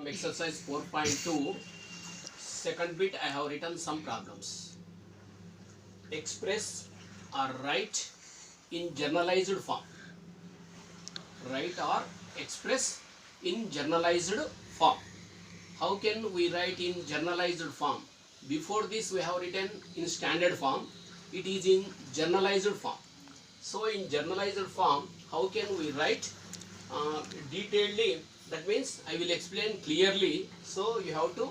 from exercise 4.2. Second bit I have written some problems. Express or write in generalized form. Write or express in generalized form. How can we write in generalized form? Before this we have written in standard form. It is in generalized form. So in generalized form, how can we write detailedly? That means I will explain clearly. So you have to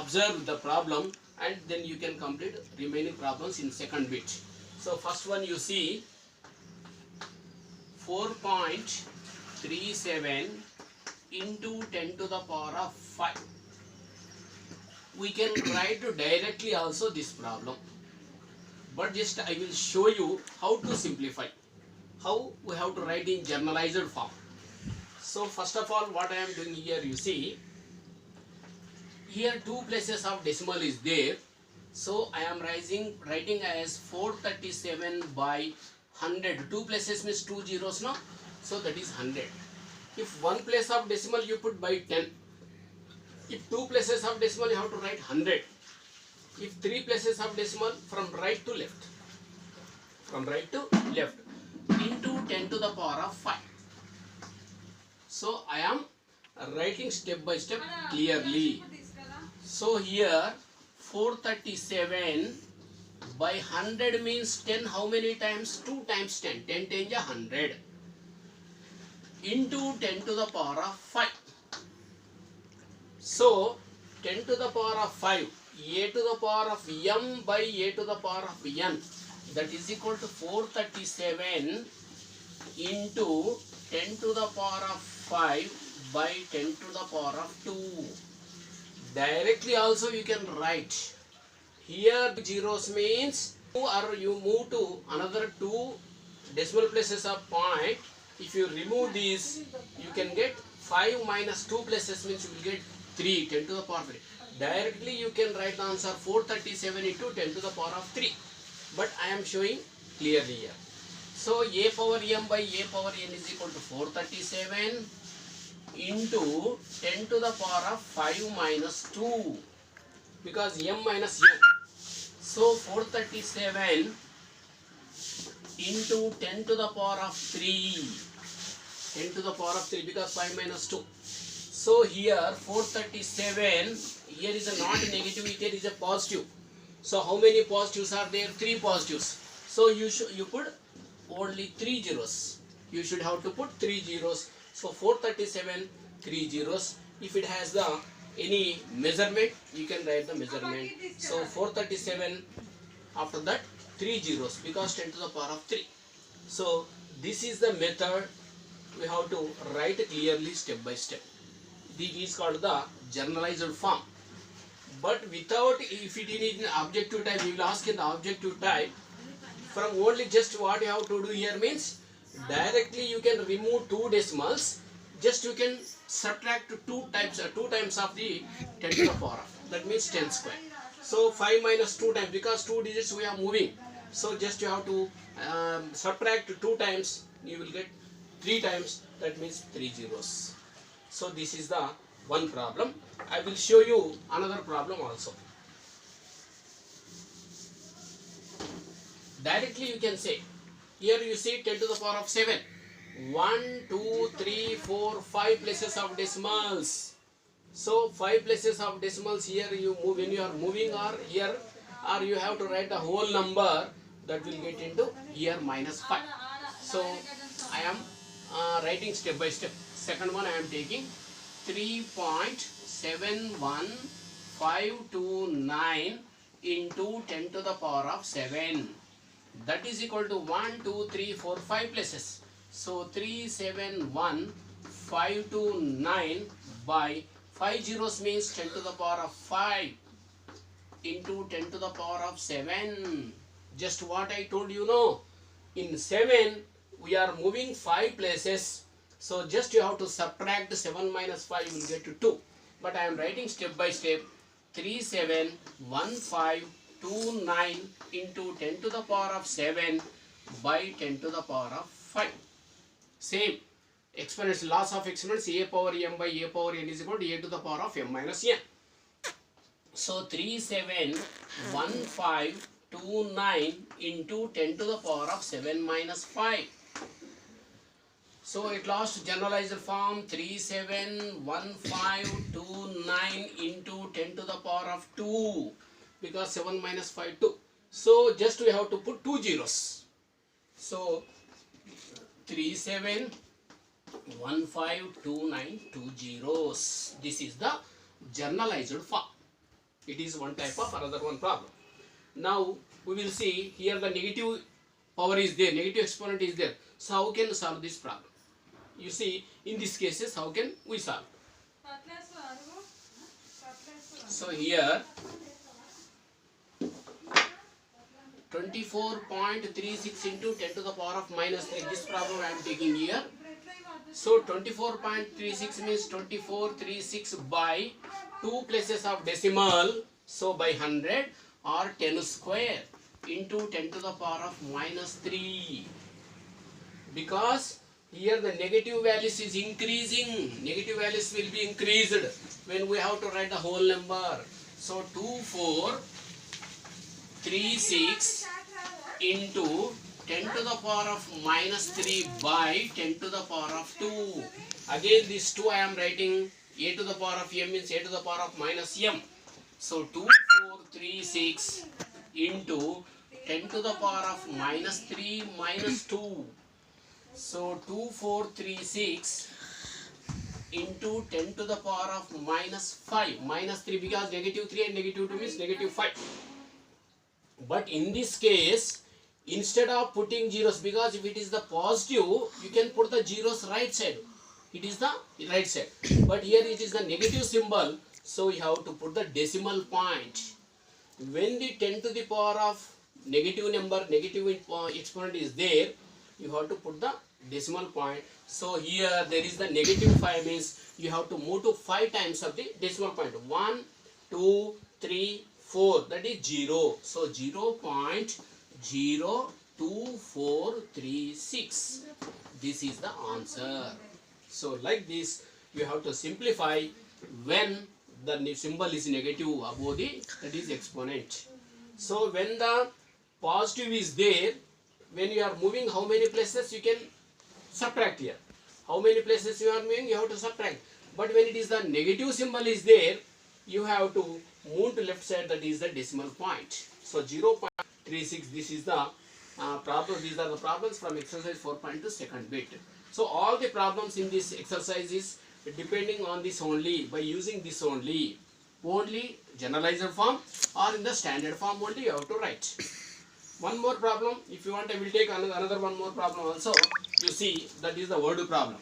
observe the problem and then you can complete remaining problems in second bit. So first one you see 4.37 into 10 to the power of 5. We can write directly also this problem, but just I will show you how to simplify, how we have to write in generalized form. So first of all, what I am doing here, you see here two places of decimal is there, so I am writing as 437 by 100. Two places means two zeros, no? So that is 100. If one place of decimal you put by 10, if two places of decimal you have to write 100. If three places of decimal, from right to left, into 10 to the power of 5. So I am writing step by step clearly. So here 437 by 100 means 10 how many times? 2 times 10. 10 times 100 into 10 to the power of 5. So 10 to the power of 5, a to the power of m by a to the power of n, that is equal to 437 into 10 to the power of 5 by 10 to the power of 2. Directly also you can write. Here zeros means you move to another two decimal places of point. If you remove these, you can get 5 minus 2 places means you will get 3, 10 to the power of 3. Directly you can write the answer 437 into 10 to the power of 3. But I am showing clearly here. So a power m by a power n is equal to 437 into 10 to the power of 5 minus 2. Because m minus n. So 437 into 10 to the power of 3. 10 to the power of 3 because 5 minus 2. So here 437, here is a not negative, here is a positive. So how many positives are there? 3 positives. So you put only 3 zeros. You should have to put 3 zeros. So 437, 3 zeros. If it has the any measurement, you can write the measurement. So 437, after that 3 zeros because 10 to the power of 3. So this is the method we have to write clearly step by step. This is called the generalized form. But without, if it is in objective type, we will ask in the objective type. From only just what you have to do here means directly you can remove two decimals. Just you can subtract two times of the 10 to the power of. That means 10 square. So 5 minus 2 times because 2 digits we are moving. So just you have to subtract 2 times. You will get 3 times. That means 3 zeros. So this is the one problem. I will show you another problem also. Directly you can say, here you see 10 to the power of 7. 1, 2, 3, 4, 5 places of decimals. So 5 places of decimals here you move, when you are moving or here, or you have to write the whole number, that will get into here minus 5. So I am writing step by step. Second one I am taking 3.71529 into 10 to the power of 7. That is equal to 1, 2, 3, 4, 5 places. So 371,529 by 5 zeros means 10 to the power of 5 into 10 to the power of 7. Just what I told you, no. In 7 we are moving 5 places. So just you have to subtract 7 minus 5, you will get to 2. But I am writing step by step. 371,529 into 10 to the power of 7 by 10 to the power of 5. Same. exponents, loss of exponents, a power m by a power n is equal to a to the power of m minus n. So 371529 into 10 to the power of 7 minus 5. So it lost generalized form 371529 into 10 to the power of 2, because 7 minus 5 2. So just we have to put 2 zeros. So 371529 2 zeros. This is the generalized form. It is one type of another one problem. Now we will see here the negative power is there, negative exponent is there. So how can we solve this problem? You see, in these cases, how can we solve? So here 24.36 into 10 to the power of minus 3. This problem I am taking here. So 24.36 means 2436 by 2 places of decimal. So by 100 or 10 square into 10 to the power of minus 3. Because here the negative values is increasing. Negative values will be increased when we have to write the whole number. So 2436 into 10 to the power of minus 3 by 10 to the power of 2. Again this 2 I am writing a to the power of m means a to the power of minus m. So 2436 into 10 to the power of minus 3 minus 2. So 2436 into 10 to the power of minus 5. Minus 3 because negative 3 and negative 2 means negative 5. But in this case, instead of putting zeros, because if it is the positive, you can put the zeros right side. It is the right side. But here it is the negative symbol. So you have to put the decimal point. When the 10 to the power of negative number, negative exponent is there, you have to put the decimal point. So here there is the negative 5 means you have to move to 5 times of the decimal point. 1, 2, 3, 4, that is 0. So 0.02436. This is the answer. So like this you have to simplify when the symbol is negative above the, that is exponent. So when the positive is there, when you are moving how many places you can subtract here. How many places you are moving, you have to subtract. But when it is the negative symbol is there, you have to move to left side, that is the decimal point. So 0.36, this is the problem. These are the problems from exercise 4.2 second bit. So all the problems in this exercise is depending on this only, by using this only generalized form or in the standard form only you have to write. One more problem, if you want I will take another one more problem also. You see, that is the word problem.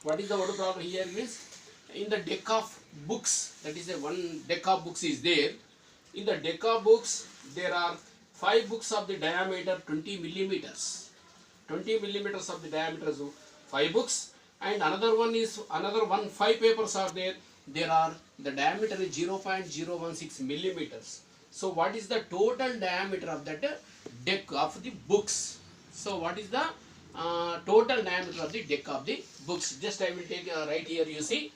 What is the word problem here is, in the deck of books, that is a one deck of books is there. In the deck of books, there are 5 books of the diameter 20 millimeters. 20 millimeters of the diameter of 5 books, and another 5 papers are there. There are, the diameter is 0.016 millimeters. So what is the total diameter of that deck of the books? So what is the total diameter of the deck of the books? Just I will take right here, you see,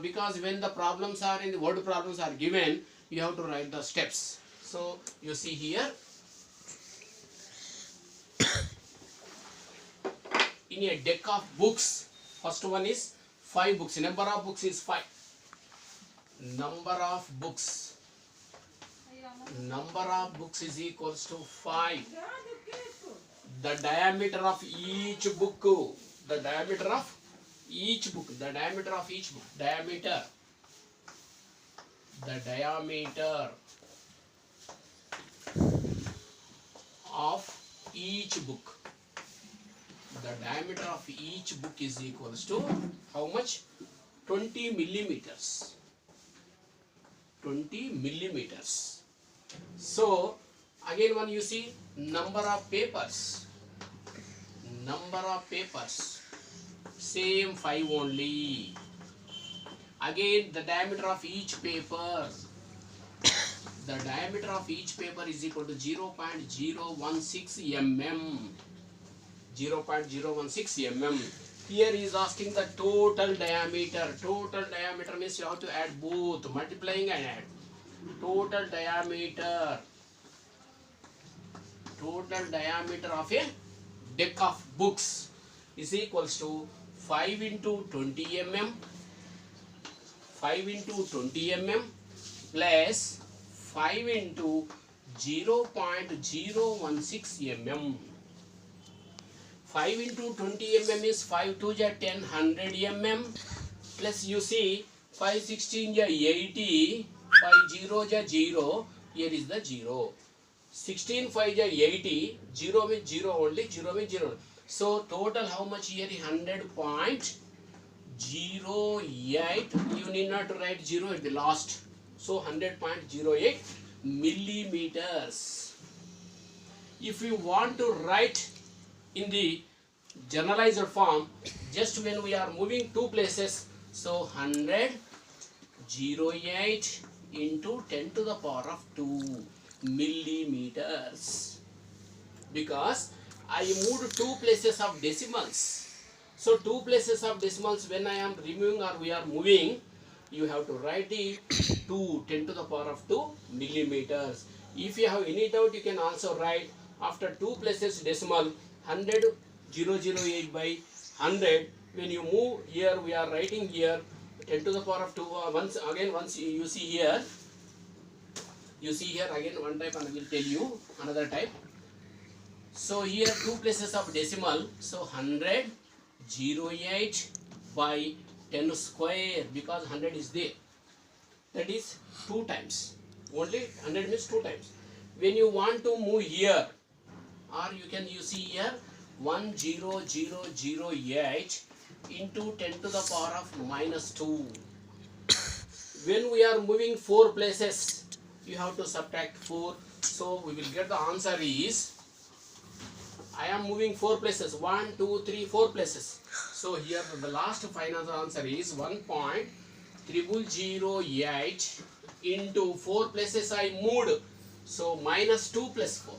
because when the problems are in the word problems are given, you have to write the steps. So you see here, in a deck of books, first one is 5 books. Number of books is 5. Number of books is equals to 5. The diameter of each book, the diameter of each book, the diameter of each book, the diameter of each book, the diameter of each book is equals to how much? 20 millimeters. 20 millimeters. So again one you see, number of papers, same 5 only. Again the diameter of each paper, the diameter of each paper is equal to 0.016 mm. 0.016 mm. Here he is asking the total diameter. Total diameter means you have to add both, multiplying and add. Total diameter of a deck of books is equals to 5 into 20 mm, 5 into 20 mm plus 5 into 0.016 mm. 5 into 20 mm is 5 2 ja 10, 100 mm plus you see 5 16 ja 80, 5 0 ja 0, here is the 0. 16 5 ja 80, 0 means 0 only, 0 means 0. So total how much here is 100.08. You need not write 0 at the last. So 100.08 millimeters. If you want to write in the generalized form, just when we are moving two places, so 100.08 into 10 to the power of 2 millimeters, because I moved two places of decimals. So two places of decimals, when I am removing or we are moving, you have to write the 2, 10 to the power of 2 millimeters. If you have any doubt, you can also write after two places decimal 100.008 by 100. When you move here, we are writing here 10 to the power of 2. Once you see here, again one type, and I will tell you another type. So here two places of decimal, so 100.08 by 10 square, because 100 is there. That is 2 times. Only 100 means 2 times. When you want to move here, or you see here 10008 into 10 to the power of minus 2. When we are moving 4 places, you have to subtract 4. So we will get the answer is, I am moving 4 places, 1, 2, 3, 4 places. So here the last final answer is 1.0008 into 4 places I moved. So minus 2 plus 4.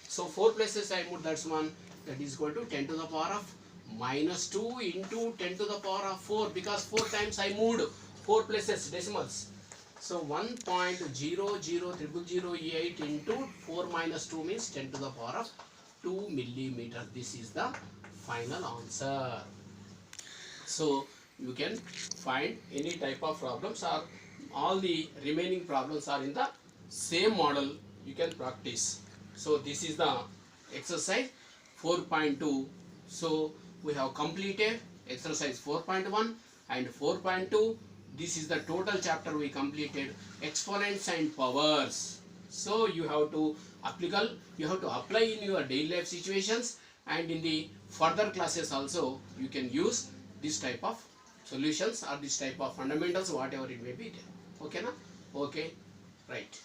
So 4 places I moved, that's one. That is equal to 10 to the power of minus 2 into 10 to the power of 4, because 4 times I moved 4 places decimals. So 1.0008 into 4 minus 2 means 10 to the power of 2 millimeters. This is the final answer. So you can find any type of problems, or all the remaining problems are in the same model. You can practice. So this is the exercise 4.2. So we have completed exercise 4.1 and 4.2. This is the total chapter we completed, exponents and powers. So you have to apply in your daily life situations, and in the further classes also you can use this type of solutions or this type of fundamentals, whatever it may be. Okay na? Okay, right.